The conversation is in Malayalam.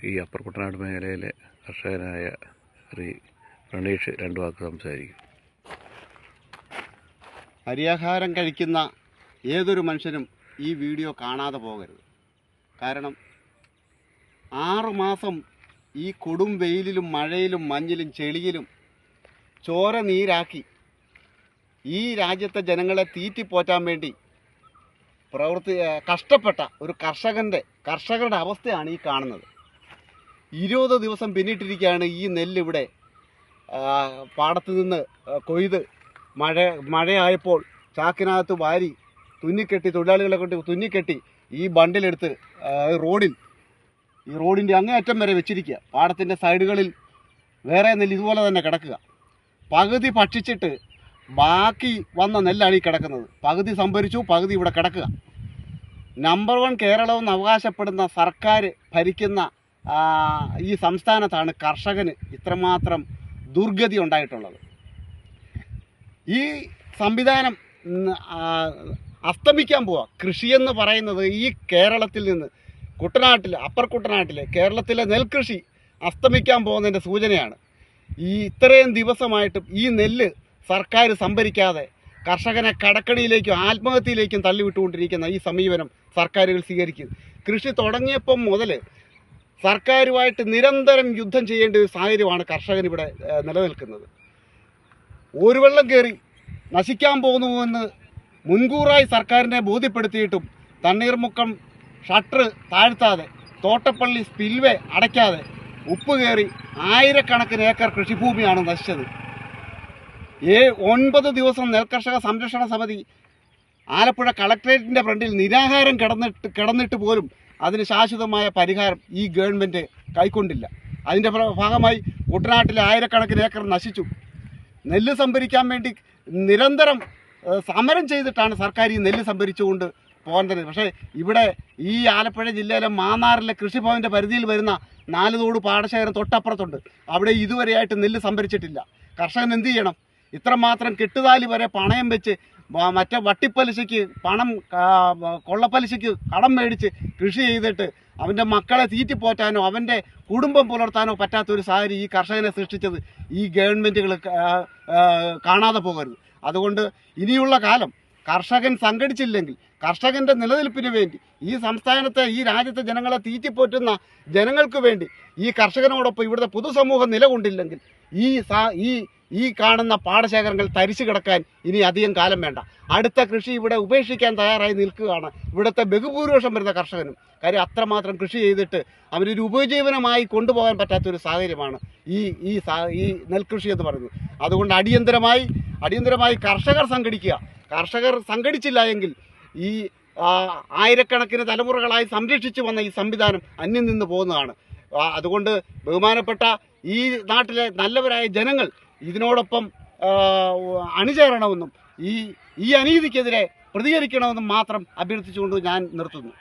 ഈ അപ്പർ കുട്ടനാട് മേഖലയിലെ കർഷകനായ ശ്രീ പ്രണീഷ് രണ്ടു വാക്ക് സംസാരിക്കും. അരിയാഹാരം കഴിക്കുന്ന ഏതൊരു മനുഷ്യനും ഈ വീഡിയോ കാണാതെ പോകരുത്. കാരണം 6 മാസം ഈ കൊടും വെയിലിലും മഴയിലും മഞ്ഞിലും ചെളിയിലും ചോര നീരാക്കി ഈ രാജ്യത്തെ ജനങ്ങളെ തീറ്റിപ്പോറ്റാൻ വേണ്ടി കഷ്ടപ്പെട്ട ഒരു കർഷകരുടെ അവസ്ഥയാണ് ഈ കാണുന്നത്. 20 ദിവസം പിന്നിട്ടിരിക്കുകയാണ് ഈ നെല്ല് ഇവിടെ പാടത്ത് നിന്ന് കൊയ്ത് മഴയായപ്പോൾ ചാക്കിനകത്ത് വാരി തുന്നിക്കെട്ടി, തൊഴിലാളികളെ കൊണ്ട് തുന്നിക്കെട്ടി ഈ ബണ്ടിലെടുത്ത് ഈ റോഡിൻ്റെ അങ്ങേയറ്റം വരെ വെച്ചിരിക്കുക. പാടത്തിൻ്റെ സൈഡുകളിൽ വേറെ നെല്ല് ഇതുപോലെ തന്നെ കിടക്കുക. പകുതി ഭക്ഷിച്ചിട്ട് ബാക്കി വന്ന നെല്ലാണ് ഈ കിടക്കുന്നത്. പകുതി സംഭരിച്ചു, പകുതി ഇവിടെ കിടക്കുക. നമ്പർ 1 കേരളമെന്ന് അവകാശപ്പെടുന്ന സർക്കാർ ഭരിക്കുന്ന ഈ സംസ്ഥാനത്താണ് കർഷകന് ഇത്രമാത്രം ദുർഗതി ഉണ്ടായിട്ടുള്ളത്. ഈ സംവിധാനം അസ്തമിക്കാൻ പോവുക. കൃഷിയെന്ന് പറയുന്നത് ഈ കേരളത്തിൽ നിന്ന് അപ്പർ കുട്ടനാട്ടിലെ കേരളത്തിലെ നെൽകൃഷി അസ്തമിക്കാൻ പോകുന്നതിൻ്റെ സൂചനയാണ്. ഇത്രയും ദിവസമായിട്ടും ഈ നെല്ല് സർക്കാർ സംഭരിക്കാതെ കർഷകനെ കടക്കണിയിലേക്കും ആത്മഹത്യയിലേക്കും തള്ളിവിട്ടുകൊണ്ടിരിക്കുന്ന ഈ സമീപനം സർക്കാരുകൾ സ്വീകരിക്കുന്നു. കൃഷി തുടങ്ങിയപ്പം മുതൽ സർക്കാരുമായിട്ട് നിരന്തരം യുദ്ധം ചെയ്യേണ്ട ഒരു സാഹചര്യമാണ് കർഷകൻ ഇവിടെ നിലനിൽക്കുന്നത്. ഒരു വെള്ളം കയറി നശിക്കാൻ പോകുന്നുവെന്ന് മുൻകൂറായി സർക്കാരിനെ ബോധ്യപ്പെടുത്തിയിട്ടും തണ്ണീർമുക്കം ഷട്ടർ താഴ്ത്താതെ, തോട്ടപ്പള്ളി സ്പിൽവേ അടയ്ക്കാതെ, ഉപ്പ് കയറി ആയിരക്കണക്കിന് ഏക്കർ കൃഷിഭൂമിയാണ് നശിച്ചത്. 9 ദിവസം നെൽകർഷക സംരക്ഷണ സമിതി ആലപ്പുഴ കളക്ട്രേറ്റിൻ്റെ ഫ്രണ്ടിൽ നിരാഹാരം കിടന്നിട്ട് പോലും അതിന് ശാശ്വതമായ പരിഹാരം ഈ ഗവൺമെൻറ് കൈക്കൊണ്ടില്ല. അതിൻ്റെ ഭാഗമായി കുട്ടനാട്ടിലെ ആയിരക്കണക്കിന് ഏക്കർ നശിച്ചു. നെല്ല് സംഭരിക്കാൻ വേണ്ടി നിരന്തരം സമരം ചെയ്തിട്ടാണ് സർക്കാർ ഈ നെല്ല് സംഭരിച്ചുകൊണ്ട് പോകുന്നത്. പക്ഷേ ഇവിടെ ഈ ആലപ്പുഴ ജില്ലയിലെ മാന്നാറിലെ കൃഷിഭവൻ്റെ പരിധിയിൽ വരുന്ന 4 തോട് പാടശേഖരം തൊട്ടപ്പുറത്തുണ്ട്. അവിടെ ഇതുവരെയായിട്ട് നെല്ല് സംഭരിച്ചിട്ടില്ല. കർഷകൻ എന്ത് ചെയ്യണം? ഇത്രമാത്രം കെട്ടുതാലി വരെ പണയം വെച്ച് മറ്റേ വട്ടിപ്പലിശയ്ക്ക് കൊള്ളപ്പലിശയ്ക്ക് കടം മേടിച്ച് കൃഷി ചെയ്തിട്ട് അവൻ്റെ മക്കളെ തീറ്റിപ്പോറ്റാനോ അവൻ്റെ കുടുംബം പുലർത്താനോ പറ്റാത്തൊരു സാഹചര്യം ഈ കർഷകനെ സൃഷ്ടിച്ചത് ഈ ഗവൺമെൻറ്റുകൾ കാണാതെ പോകരുത്. അതുകൊണ്ട് ഇനിയുള്ള കാലം കർഷകൻ സംഘടിച്ചില്ലെങ്കിൽ കർഷകൻ്റെ നിലനിൽപ്പിന് വേണ്ടി ഈ സംസ്ഥാനത്തെ ഈ രാജ്യത്തെ ജനങ്ങളെ തീറ്റിപ്പോറ്റുന്ന ജനങ്ങൾക്ക് വേണ്ടി ഈ കർഷകനോടൊപ്പം ഇവിടുത്തെ പൊതുസമൂഹം നിലകൊണ്ടില്ലെങ്കിൽ ഈ കാണുന്ന പാടശേഖരങ്ങൾ തരിച്ചു കിടക്കാൻ ഇനി അധികം കാലം വേണ്ട. അടുത്ത കൃഷി ഇവിടെ ഉപേക്ഷിക്കാൻ തയ്യാറായി നിൽക്കുകയാണ് ഇവിടുത്തെ ബഹുഭൂരിപക്ഷം വരുന്ന കർഷകനും. കാര്യം അത്രമാത്രം കൃഷി ചെയ്തിട്ട് അവരൊരു ഉപജീവനമായി കൊണ്ടുപോകാൻ പറ്റാത്തൊരു സാഹചര്യമാണ് ഈ നെൽകൃഷി എന്ന് പറയുന്നത്. അതുകൊണ്ട് അടിയന്തരമായി കർഷകർ സംഘടിക്കുക. കർഷകർ സംഘടിച്ചില്ല എങ്കിൽ ഈ ആയിരക്കണക്കിന് തലമുറകളായി സംരക്ഷിച്ചു വന്ന ഈ സംവിധാനം അന്യം നിന്ന് പോകുന്നതാണ്. അതുകൊണ്ട് ബഹുമാനപ്പെട്ട ഈ നാട്ടിലെ നല്ലവരായ ജനങ്ങൾ ഇതിനോടൊപ്പം അണിചേരണമെന്നും ഈ അനീതിക്കെതിരെ പ്രതികരിക്കണമെന്നും മാത്രം അഭ്യർത്ഥിച്ചുകൊണ്ട് ഞാൻ നിർത്തുന്നു.